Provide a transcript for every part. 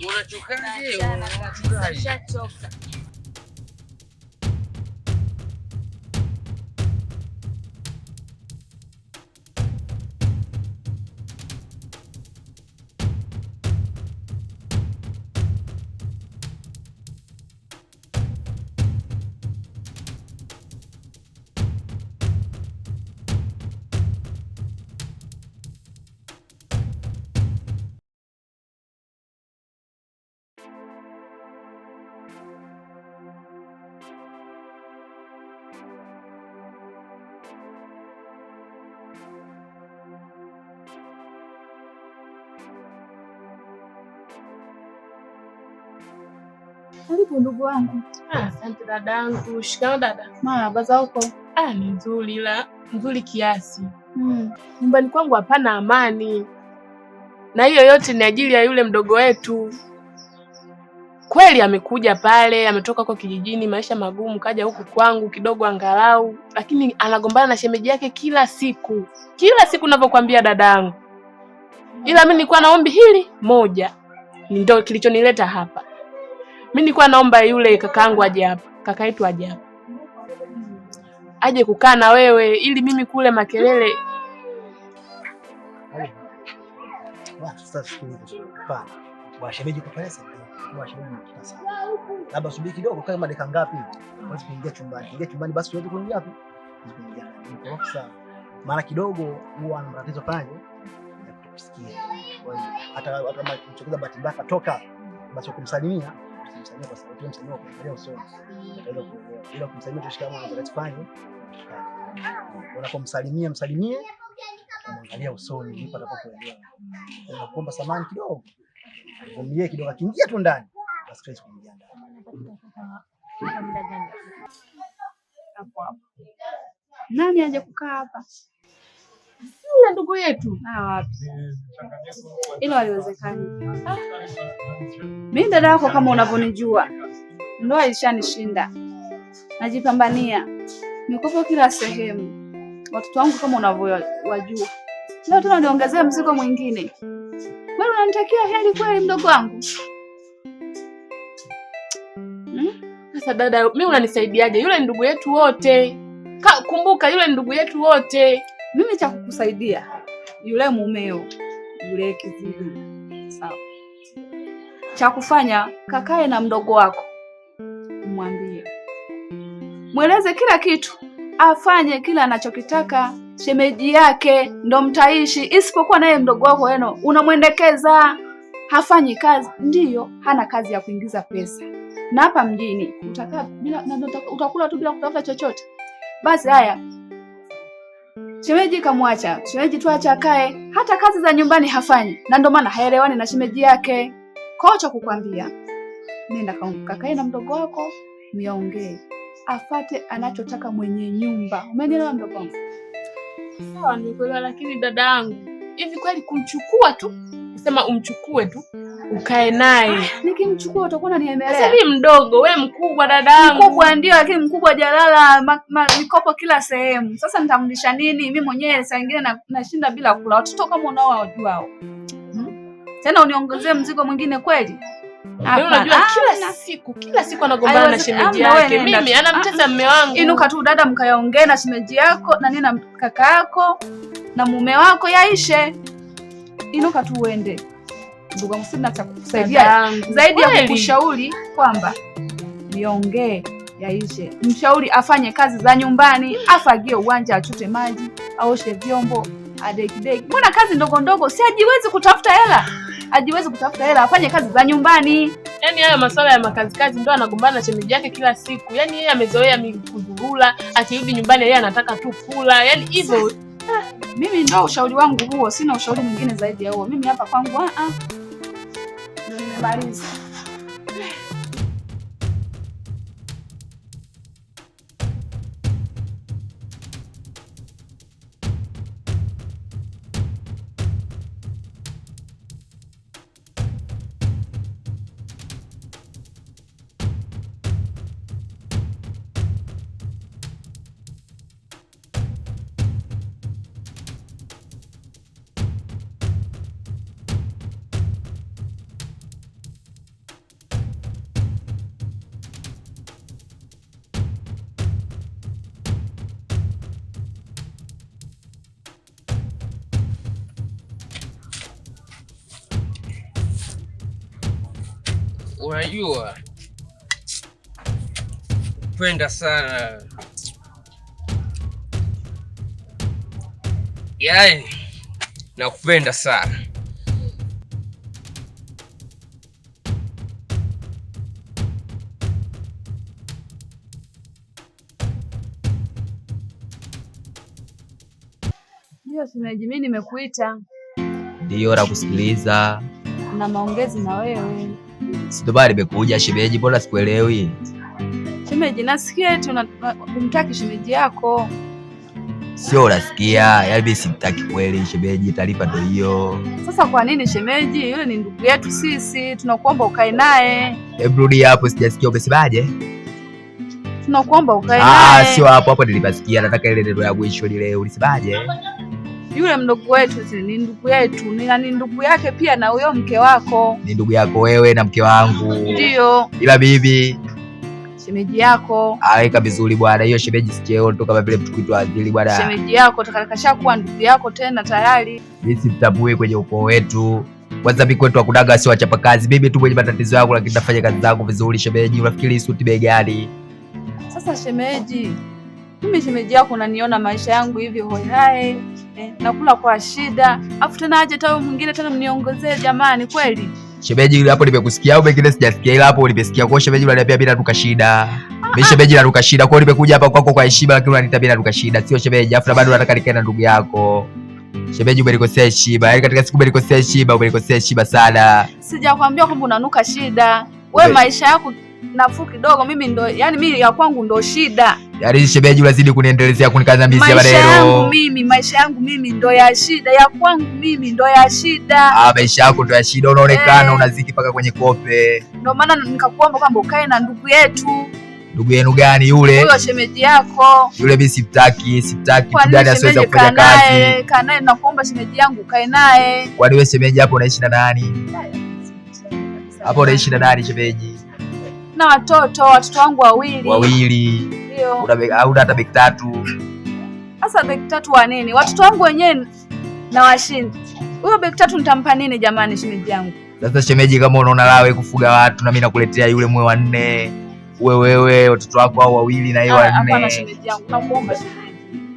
Unachokaje? Unachoka. Karibu ndugu wangu. Asante dadangu. Shikamoo dada. Marahaba za huko. Ni nzuri, ila nzuri kiasi. Nyumbani kwangu hapana amani, na hiyo yote ni ajili ya yule mdogo wetu. Kweli amekuja pale, ametoka kwa kijijini, maisha magumu, kaja huku kwangu kidogo angalau, lakini anagombana na shemeji yake kila siku ninavyokuambia dadangu. Ila mimi nilikuwa naombi hili moja, ndio kilichonileta hapa. Mimi nilikuwa naomba yule kakaangu aje hapa, kaka yetu aje hapa, aje kukaa na wewe ili mimi kule makelele. Shemeji kwa pesa shemeji kitasa. Labda subiri kidogo kama dakika ngapi basi kuingia chumbani. Ingia chumbani basi tuweze kuingia hapo. Kuingia ndani. Kwa maana kidogo huwa ana matatizo pale ya kutusikia. Kwa hiyo hata kama mchukua bahati mbaya toka basi kumsalimia kwa sababu tunamsalimia kwa kuangalia usoni. Ataweza kuelewa. Bila kumsalimia tushikamane na wakati fanye. Unapomsalimia msalimie kumwangalia usoni ndipo atakapoelewa. Unakuomba samahani kidogo. Umie kidogo kiingia tu ndani. Basi Chris kuingia ndani. Hapo. Nani aje kukaa hapa? Yule ndugu yetu. Wapi? Hilo haliwezekani. Mimi dada yako kama unavyonijua. Ndoa ilishanishinda. Najipambania. Nikopo kila sehemu. Watoto wangu kama unavyowajua. Leo tena niongezea mzigo mwingine. Wewe unanitakia heri kweli mdogo wangu? Sasa dada, mimi unanisaidiaje? Yule ndugu yetu wote. Kumbuka yule ndugu yetu wote. Mimi cha kukusaidia yule mumeo, yule kizibu. Sawa. Cha kufanya kakae na mdogo wako. Mwambie. Mweleze kila kitu. Afanye kila anachokitaka. Shemeji yake ndo mtaishi, isipokuwa naye mdogo wako yeno unamwendekeza, hafanyi kazi. Ndiyo, hana kazi ya kuingiza pesa. Na hapa mjini utakaa bila utakula tu bila kutafuta chochote. Basi haya. Shemeji kamwacha. Shemeji tu acha akae, hata kazi za nyumbani hafanyi. Na ndio maana haelewani na shemeji yake. Kocha kukwambia. Nenda kakae na mdogo wako, miongee. Afate anachotaka mwenye nyumba. Umenielewa mdogo wangu? Sawa, nimekuelewa, lakini dada yangu, hivi kweli kumchukua tu? Kusema umchukue tu, ukae naye. Nikimchukua utakuwa unaniemelea. Sasa mimi mdogo, wewe mkubwa dada yangu. Mkubwa ndio, lakini mkubwa jalala mikopo kila sehemu. Sasa nitamlisha nini? Mimi mwenyewe saa nyingine nashinda bila kula. Watoto kama unaowajua hao. Tena uniongezee mzigo mwingine kweli? Unajua kila siku anagombana na shemeji yake. Mimi anamtesa mume wangu. Inuka tu dada, mkayaongee na shemeji yako na nini na kaka yako na mume wako yaishe. Inuka tu uende. Ndugu wangu, sina cha kukusaidia zaidi ya kukushauri kwamba niongee yaishe. Mshauri afanye kazi za nyumbani, afagie uwanja, achote maji, aoshe vyombo, adeki. Mbona kazi ndogo ndogo? Si ajiwezi kutafuta hela? Ajiwezi kutafuta hela, afanye kazi za nyumbani. Yaani haya masuala ya makazi ndio anagombana na shemeji yake kila siku. Yaani yeye amezoea kuzurura, akirudi nyumbani yeye anataka tu kula. Yaani hivyo. Mimi ndio ushauri wangu huo, sina ushauri mwingine zaidi ya huo. Mimi hapa kwangu ndio nimemaliza. Unajua kupenda sana, yaani nakupenda sana. Ndio shemeji, mimi nimekuita. Ndio nakusikiliza. Na maongezi na wewe. Sio bali nimekuja shemeji, mbona sikuelewi? Shemeji, nasikia eti unamtaki shemeji yako. Sio unasikia, yaani mimi simtaki kweli shemeji, taarifa ndio hiyo. Sasa kwa nini shemeji? Yule ni ndugu yetu sisi, tunakuomba ukae naye. Hebu rudi hapo, sijasikia umesemaje? Tunakuomba ukae naye. Sio hapo nilipasikia, nataka ile neno ya mwisho lile, ulisemaje? Yule mdogo wetu ni ndugu yetu, ni ndugu yake pia na huyo mke wako. Ni ndugu yako wewe na mke wangu? Ndio. Ila bibi shemeji yako. Aweka vizuri bwana, hiyo shemeji sicheo tu kama vile mtu kuitwa Adili bwana. Shemeji yako kashakuwa ndugu yako tena tayari. Mimi simtambui kwenye ukoo wetu. Kwanza mimi kwetu hakunaga sio wachapa kazi. Bibi tu mwenye matatizo yangu, lakini nafanya kazi zangu vizuri shemeji. Unafikiri suti bei gani? Sasa shemeji, mimi shemeji yako unaniona maisha yangu hivi hoihae, nakula kwa shida. Afu tena aje tawe mwingine tena mniongezee jamani kweli? Shemeji hapo nimekusikia au mengine sijasikia, ila hapo nimesikia kwa shemeji unaniambia bila duka shida. Mimi shemeji na duka shida, kwa nimekuja hapa kwako kwa heshima, lakini unaniita bila duka shida. Sio shemeji, afu bado unataka nikae na ndugu yako. Shemeji umenikosea heshima. Yaani katika siku umenikosea heshima, umenikosea heshima sana. Sijakwambia kwamba unanuka shida. Wewe maisha yako nafuu kidogo, mimi ndo yani mimi ya kwangu ndo shida. Yaani shemeji unazidi kuniendelezea kunikaza mbizi ya maneno. Maisha yangu mimi ndo ya shida, ya kwangu mimi ndo ya shida. Maisha yako ndo ya shida, unaonekana unaziki paka kwenye kope. Ndio maana nikakuomba kwamba ukae na ndugu yetu. Ndugu yenu gani yule? Huyo shemeji yako. Yule mimi simtaki kitu gani asiweza kufanya kazi. Kaa naye, nakuomba shemeji yangu ukae naye. Kwani wewe shemeji hapo unaishi na nani? Hapo unaishi na nani shemeji? Na watoto wangu wawili. Ndio. Una hata beki 3. Sasa beki 3 wa nini? Watoto wangu wenyewe na washinda. Huyo beki 3 nitampa nini jamani shemeji yangu? Sasa shemeji, kama unaona lawe kufuga watu na mimi nakuletea yule mwe wa 4. Wewe watoto wako hao wawili na yeye wa 4. Hapana shemeji yangu, nakuomba shemeji.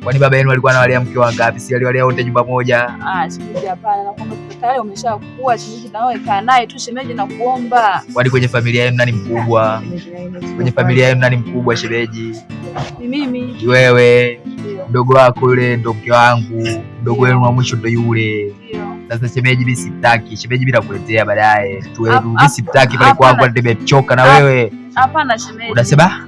Kwani baba yenu alikuwa anawalea mke wangapi? Si aliwalea wote nyumba moja? Shemeji hapana, nakuomba tayari umeshakuwa shemeji, na wewe kaa naye tu shemeji, nakuomba. Kwani kwenye familia yenu nani mkubwa? Kwenye familia yenu nani mkubwa shemeji? Ni mimi. Wewe. Mdogo wako yule ndo mke wangu. Mdogo wenu wa mwisho ndo yule. Sasa shemeji mimi sitaki. Shemeji mimi nakuletea baadaye. Mimi sitaki pale kwangu, nimechoka na wewe. Hapana shemeji. Unasema?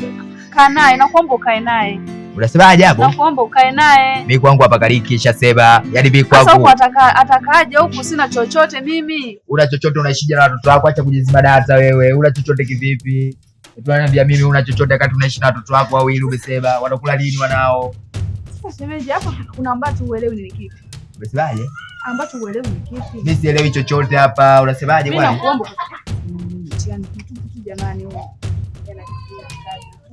Kaa naye, nakuomba ukae naye. Unasemaje hapo? Nakuomba ukae naye. Mimi kwangu hapa kaliki shasema. Yaani mimi kwangu. Sasa huko atakaje huku, sina chochote mimi. Una chochote, unaishije na watoto wako? Acha kujizima data wewe. Una chochote kivipi? Unaniambia mimi una chochote wakati unaishi na watoto wako wawili, umesema wanakula nini wanao? Sasa shemeji, hapa kuna ambacho uelewi ni kipi? Umesemaje? Ambacho uelewi ni kipi? Mimi sielewi chochote hapa. Unasemaje bwana? Mimi nakuomba jamani wewe.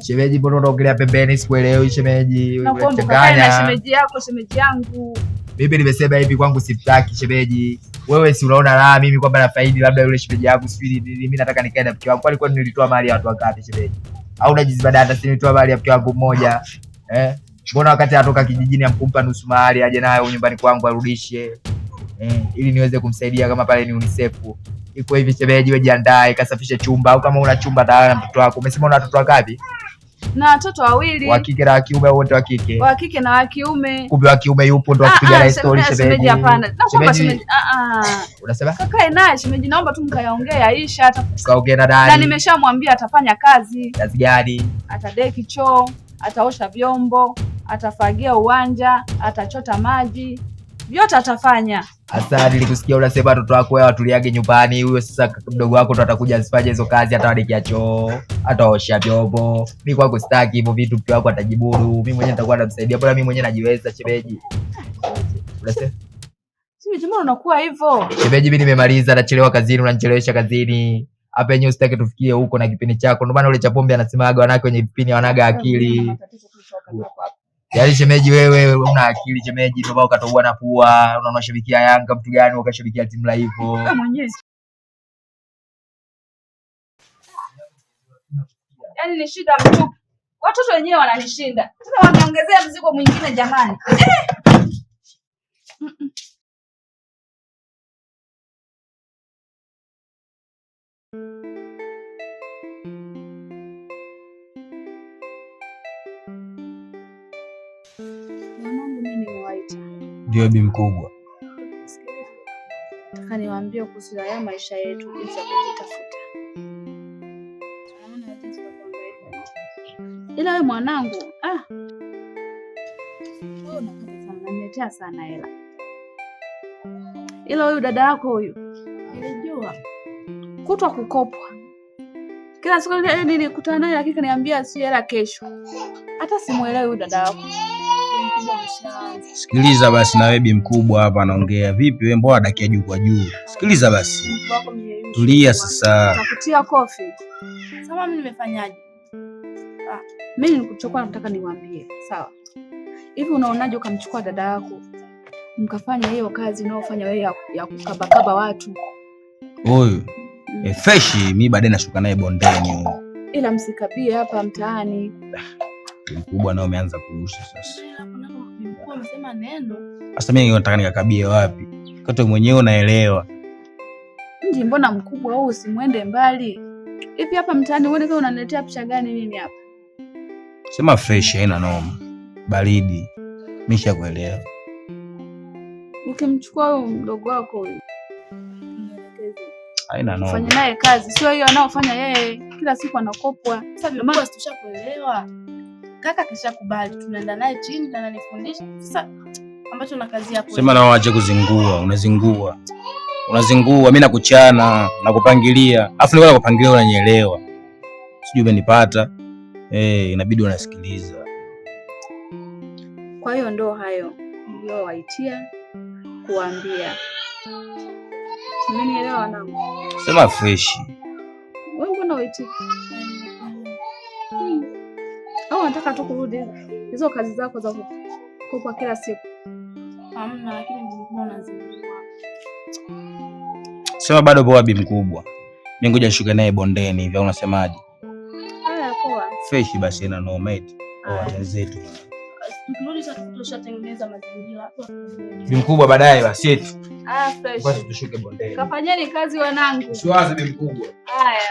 Shemeji, mbona unaongelea pembeni? Sikuelewi shemeji. Changanya shemeji yako, shemeji yangu. Mimi nimesema hivi kwangu sitaki shemeji. Wewe si unaona la mimi kwamba nafaidi labda yule shemeji yangu sifili, mimi nataka nikae na mke wangu. Kwani kwa nini nilitoa mali ya watu wangapi shemeji? Au unajiziba data, si nilitoa mali ya mke wangu mmoja? Mbona wakati atoka kijijini amkumpa nusu mali aje nayo nyumbani kwangu arudishe? Ili niweze kumsaidia kama pale ni UNICEF. Iko hivi shemeji, wewe jiandae kasafishe chumba, au kama una chumba tayari na mtoto wako. Umesema una watoto wangapi? Na watoto wawili. Wa kike na wa kiume, wote wa kike? Wa kike na wa kiume. Kumbe wa kiume yupo ndo akipiga na story shemeji. Hapana. Naomba shemeji. Unasema? Kakae naye shemeji, naomba tu mkayaongea Aisha hata. Tukaongea na dada. Na nimeshamwambia atafanya kazi. Kazi gani? Atadeki choo, ataosha vyombo, atafagia uwanja, atachota maji. Vyote atafanya. Asa nilikusikia unasema watoto wako wewe watuliage nyumbani. Huyo sasa mdogo wako ndo atakuja asifanye hizo kazi, atawadekia choo, ataosha vyombo. Mimi kwangu sitaki hivyo vitu, mke wako atajiburu. Mimi mwenyewe nitakuwa namsaidia, bora mimi mwenyewe najiweza shemeji. Unasema? Shemeji, mbona unakuwa hivyo? Shemeji, mimi nimemaliza, nachelewa kazini, unanichelewesha kazini. Hapa yenyewe usitaki tufikie huko na kipindi chako. Ndio maana ule cha pombe anasemaga wanawake wenye vipindi wanaga akili. Yaani shemeji, wewe una akili shemeji, ndio ukatoboa na pua. Unashabikia Yanga mtu gani ukashabikia timu la hivyo? Wewe mwenyewe. Yaani ni shida mtupu. Watoto wenyewe wananishinda. Sasa waniongezea mzigo mwingine jamani. Mwanangu mimi nimewaita. Ndio bi mkubwa. Nataka niwaambie kuhusu haya maisha yetu jinsi ya kujitafuta. Ila wewe mwanangu, wewe unapenda sana, unaniletea sana hela. Ila huyu dada yako huyu, nilijua kutwa kukopwa. Kila siku nilikutana naye lakini kaniambia si hela kesho. Hata simuelewi huyu dada yako. Sikiliza basi na wewe bi mkubwa hapa anaongea. Vipi wewe mbona dakia juu kwa juu? Sikiliza basi. Tulia sasa. Nakutia kofi. Sasa mimi nimefanyaje? Mimi nikuchukua nataka niwaambie. Sawa. Hivi unaonaje ukamchukua dada yako? Mkafanya hiyo kazi unayofanya wewe ya kukabakaba watu. Huyu. Fresh mimi baadaye nashuka naye bondeni. Ila msikabie hapa mtaani. Mkubwa nao umeanza kurusha sasa. Mkubwa amesema neno. Sasa mimi nataka nikakabie wapi? Kato mwenyewe unaelewa. Ndio mbona mkubwa wewe usimwende mbali? Hivi hapa mtaani uone kama unaniletea picha gani mimi hapa? Sema fresh haina noma. Baridi. Nimeshakuelewa. Ukimchukua huyo mdogo wako huyo. Haina noma. Fanya naye kazi, sio hiyo anaofanya yeye. Kila siku anakopwa. Sasa mama tushakuelewa. Kaka kishakubali. Tunaenda naye chini na ananifundisha. Sasa ambacho na kazi yako. Sema na waache kuzingua, unazingua. Unazingua, mimi nakuchana, nakupangilia. Afu niko nakupangilia unanielewa. Sijui umenipata. Inabidi unasikiliza. Kwa hiyo ndo hayo ndio waitia kuambia. Umenielewa wanangu? Sema fresh. Wewe mbona waitia? Au nataka tu kurudi hizo kazi zako za kukopa kila siku? Hamna, lakini mbona unazingua? Sema bado poa bi mkubwa. Mimi ngoja nishuke naye bondeni hivi, unasemaje? Haya poa. Fresh basi na no mate. Wenzetu. Tukirudi sasa tutashatengeneza mazingira hapo. Bi mkubwa baadaye basi eti. Fresh. Basi tushuke bondeni. Kafanyeni kazi wanangu. Usiwaze bi mkubwa. Haya.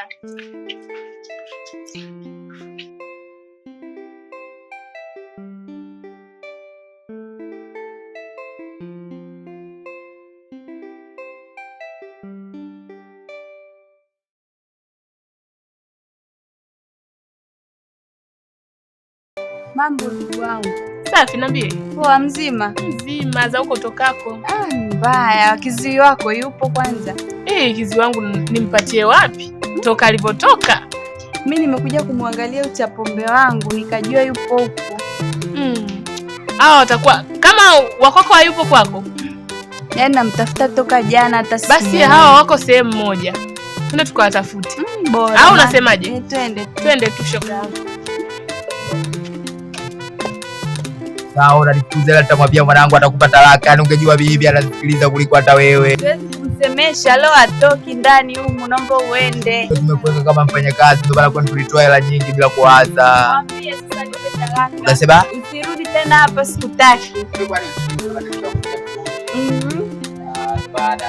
Mambo ndugu wangu. Safi, niambie. Poa mzima? Mzima, za huko tokako? Mbaya. Kiziwi wako yupo kwanza? Kiziwi wangu nimpatie wapi? Toka alipotoka. Mimi nimekuja kumwangalia uchapombe wangu nikajua yupo huko. Hao watakuwa kama wakwako hayupo kwako? Yaani namtafuta toka jana hata simu. Basi hao wako sehemu moja. Twende tukawatafute. Bora. Au unasemaje? Twende tu shoga yangu. Sawa, unanifukuza nitamwambia mwanangu atakupa talaka. Yaani ungejua bibi anasikiliza kuliko hata wewe. Siwezi kumsemesha leo atoki ndani humu, naomba uende. Tumekuweka kama mfanyakazi ndio maana kwani tulitoa hela nyingi bila kuwaza. Mwambie sasa nipe talaka. Unasema? Usirudi tena hapa sikutaki. Baada